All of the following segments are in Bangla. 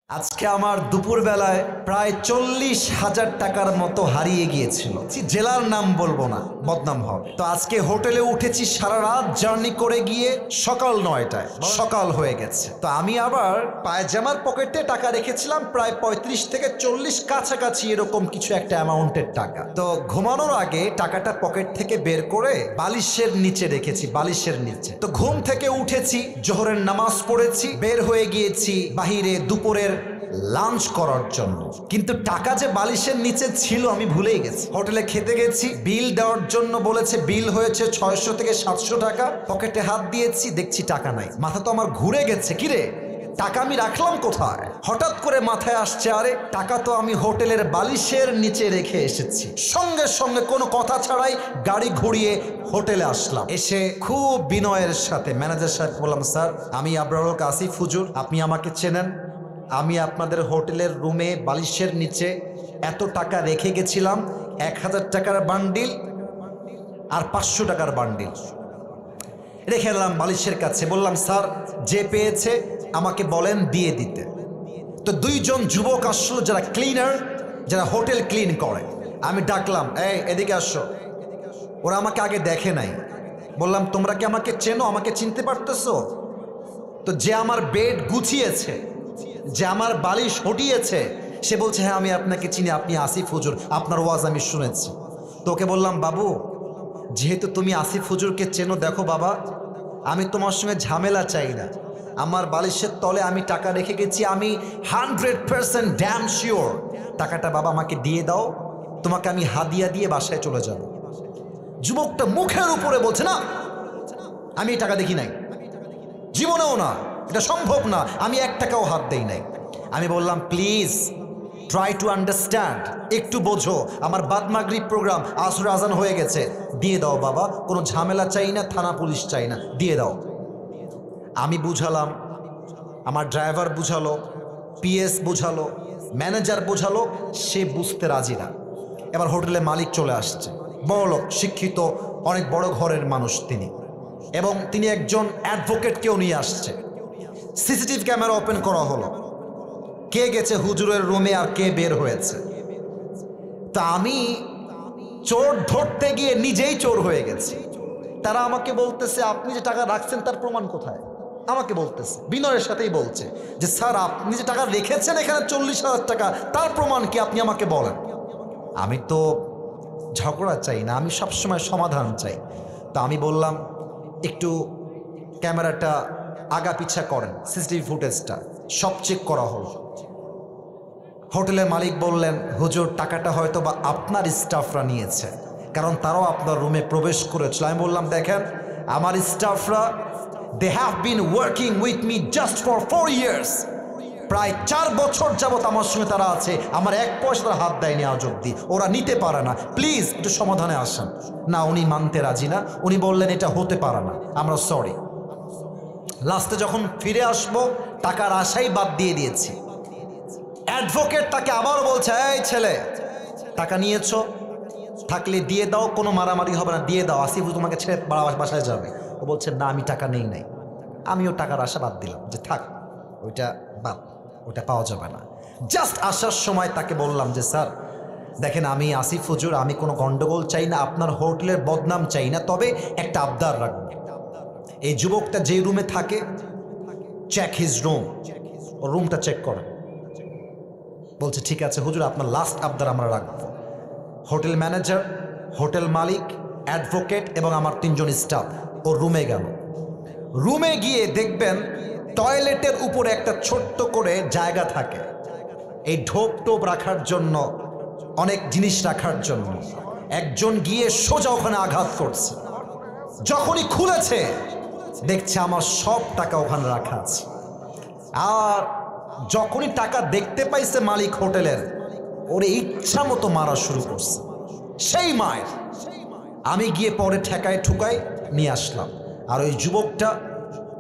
আজকে আমার দুপুর বেলায় প্রায় 40,000 টাকার মতো হারিয়ে গিয়েছিল। জেলার নাম বলবো না, বদনাম হবে। তো আজকে হোটেলে উঠেছি, সারা রাত জার্নি করে গিয়ে সকাল 9টায় সকাল হয়ে গেছে। তো আমি আবার পায়জামার পকেটে টাকা রেখেছিলাম প্রায় 35 থেকে 40 কাছাকাছি এরকম কিছু একটা অ্যামাউন্টের টাকা। তো ঘুমানোর আগে টাকাটা পকেট থেকে বের করে বালিশের নিচে রেখেছি, বালিশের নিচে। তো ঘুম থেকে উঠেছি, জোহরের নামাজ পড়েছি, বের হয়ে গিয়েছি বাহিরে দুপুরের লাঞ্চ করার জন্য। কিন্তু টাকা যে বালিশের নিচে ছিল আমি ভুলেই গেছি। হোটেলে খেতে গেছি, বিল দেওয়ার জন্য বলেছে, বিল হয়েছে 600 থেকে 700 টাকা। পকেটে হাত দিয়েছি, দেখছি টাকা নাই। মাথা তো আমার ঘুরে গেছে, কিরে টাকা আমি রাখলাম কোথায়? হঠাৎ করে মাথায় আসছে, আরে টাকা তো আমি হোটেলের বালিশের নিচে রেখে এসেছি। সঙ্গে সঙ্গে কোনো কথা ছাড়াই গাড়ি ঘুরিয়ে হোটেলে আসলাম। এসে খুব বিনয়ের সাথে ম্যানেজার সাহেব বললাম, স্যার আমি আবরারুল হক আসিফ হুজুর, আপনি আমাকে চেনেন। আমি আপনাদের হোটেলের রুমে বালিশের নিচে এত টাকা রেখে গেছিলাম, 1000 টাকার বান্ডিল আর 500 টাকার বান্ডিল রেখে এলাম বালিশের কাছে। বললাম, স্যার যে পেয়েছে আমাকে বলেন দিয়ে দিতে। তো দুইজন যুবক আসলো, যারা ক্লিনার, যারা হোটেল ক্লিন করে। আমি ডাকলাম, এই এদিকে আসো। ওরা আমাকে আগে দেখে নাই। বললাম, তোমরা কি আমাকে চেনো, আমাকে চিনতে পারতেছো? তো যে আমার বেড গুছিয়েছে, যে আমার বালিশ হটিয়েছে, সে বলছে, হ্যাঁ আমি আপনাকে চিনি, আপনি আসিফ হুজুর, আপনার ওয়াজ আমি শুনেছি। তো ওকে বললাম, বাবু যেহেতু তুমি আসিফ হুজুরকে চেনো, দেখো বাবা আমি তোমার সঙ্গে ঝামেলা চাই না। আমার বালিশের তলে আমি টাকা রেখে গেছি, আমি 100% ড্যাম শিওর টাকাটা বাবা আমাকে দিয়ে দাও, তোমাকে আমি হাদিয়া দিয়ে বাসায় চলে যাব। যুবকটা মুখের উপরে বলছে, না আমি টাকা দেখি নাই, জীবনেও না, এটা সম্ভব না, আমি 1 টাকাও হাত দেই নাই। আমি বললাম, প্লিজ ট্রাই টু আন্ডারস্ট্যান্ড, একটু বোঝো, আমার বাদ মাগরিব প্রোগ্রাম, আসর আজান হয়ে গেছে, দিয়ে দাও বাবা, কোনো ঝামেলা চাই না, থানা পুলিশ চাই না, দিয়ে দাও। আমি বুঝালাম, আমার ড্রাইভার বুঝালো, পিএস বুঝালো, ম্যানেজার বুঝালো, সে বুঝতে রাজি না। এবার হোটেলে মালিক চলে আসছে, বড়লোক, শিক্ষিত, অনেক বড় ঘরের মানুষ তিনি, এবং তিনি একজন অ্যাডভোকেটকেও নিয়ে আসছে। সিসিটিভি ক্যামেরা ওপেন করা হলো, কে গেছে হুজুরের রুমে আর কে বের হয়েছে। তা আমি চোর ধরতে গিয়ে নিজেই চোর হয়ে গেছি। তারা আমাকে বলতেছে, আপনি যে টাকা রাখছেন তার প্রমাণ কোথায়? আমাকে বলতেছে, বিনয়ের সাথেই বলছে যে, স্যার আপনি যে টাকা রেখেছেন এখানে 40,000 টাকা, তার প্রমাণ কি, আপনি আমাকে বলেন। আমি তো ঝগড়া চাই না, আমি সবসময় সমাধান চাই। তো আমি বললাম, একটু ক্যামেরাটা আগা পিছা করেন, সিসিটিভি ফুটেজটা সব চেক করা হলো। হোটেলের মালিক বললেন, হুজুর টাকাটা হয়তো বা আপনার স্টাফরা নিয়েছে, কারণ তারাও আপনার রুমে প্রবেশ করেছিল। আমি বললাম, দেখেন আমার স্টাফরা, they have been working with me just for 4 years, প্রায় 4 বছর যাবত আমার সঙ্গে তারা আছে, আমার 1 পয়সা তারা হাত দেয়নি আজ অব্দি, ওরা নিতে পারে না, প্লিজ একটু সমাধানে আসেন। না, উনি মানতে রাজি না, উনি বললেন এটা হতে পারে না, আমরা সরি। লাস্টে যখন ফিরে আসবো, টাকার আশাই বাদ দিয়ে দিয়েছি। অ্যাডভোকেট তাকে আবারও বলছে, এই ছেলে টাকা নিয়েছো, থাকলে দিয়ে দাও, কোনো মারামারি হবে না, দিয়ে দাও, আসিফ তোমাকে ছেড়ে বাসায় যাবে। ও বলছে, না আমি টাকা নেই নাই। আমিও টাকার আশা বাদ দিলাম, যে থাক ওইটা বাদ, ওটা পাওয়া যাবে না। জাস্ট আসার সময় তাকে বললাম যে, স্যার দেখেন আমি আসিফ হুজুর, আমি কোনো গন্ডগোল চাই না, আপনার হোটেলের বদনাম চাই না, তবে একটা আবদার রাখবো। এই যুবকটা যে রুমে থাকে, চেক হিজ রুম, ওর রুমটা চেক করে। বলছে, ঠিক আছে হুজুর, আপনার লাস্ট আবদার আমরা রাখবো। হোটেল ম্যানেজার, হোটেল মালিক, অ্যাডভোকেট এবং আমার 3 জন স্টাফ ওর রুমে গেল। রুমে গিয়ে দেখবেন টয়লেটের উপরে একটা ছোট্ট করে জায়গা থাকে, এই ঢোপ টোপ রাখার জন্য, অনেক জিনিস রাখার জন্য। একজন গিয়ে সোজা ওখানে আঘাত করছে। যখনই খুলেছে দেখছে আমার সব টাকা ওখানে রাখা আছে। আর যখনই টাকা দেখতে পাইছে মালিক হোটেলের, ওরে ইচ্ছা মতো মারা শুরু করছে। সেই মায়ের আমি গিয়ে পরে ঠেকায় ঠুকায় নিয়ে আসলাম। আর ওই যুবকটা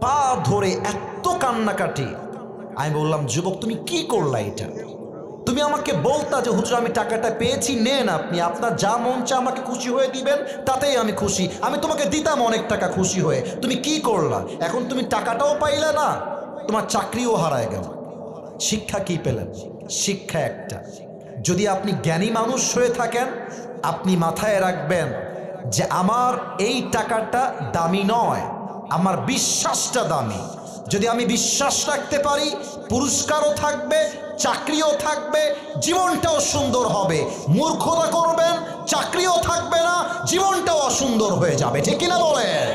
পা ধরে এত কান্নাকাটি। আমি বললাম, যুবক তুমি কি করলা এটা? তুমি আমাকে বলতা যে হুজুর আমি টাকাটা পেয়েছি, নেন আপনি, আপনার যা মন চা আমাকে খুশি হয়ে দিবেন, তাতেই আমি খুশি, আমি তোমাকে দিতাম অনেক টাকা খুশি হয়ে। তুমি কি করলা? এখন তুমি টাকাটাও পাইলে না, তোমার চাকরিও হারায় গেল। শিক্ষা কি পেলেন? শিক্ষা একটা, যদি আপনি জ্ঞানী মানুষ হয়ে থাকেন, আপনি মাথায় রাখবেন যে আমার এই টাকাটা দামি নয়, আমার বিশ্বাসটা দামি। যদি আমি বিশ্বাস রাখতে পারি, পুরস্কারও থাকবে, চাকরিও থাকবে, জীবনটাও সুন্দর হবে। মূর্খতা করবেন, চাকরিও থাকবে না, জীবনটাও অসুন্দর হয়ে যাবে। ঠিক কিনা বলেন?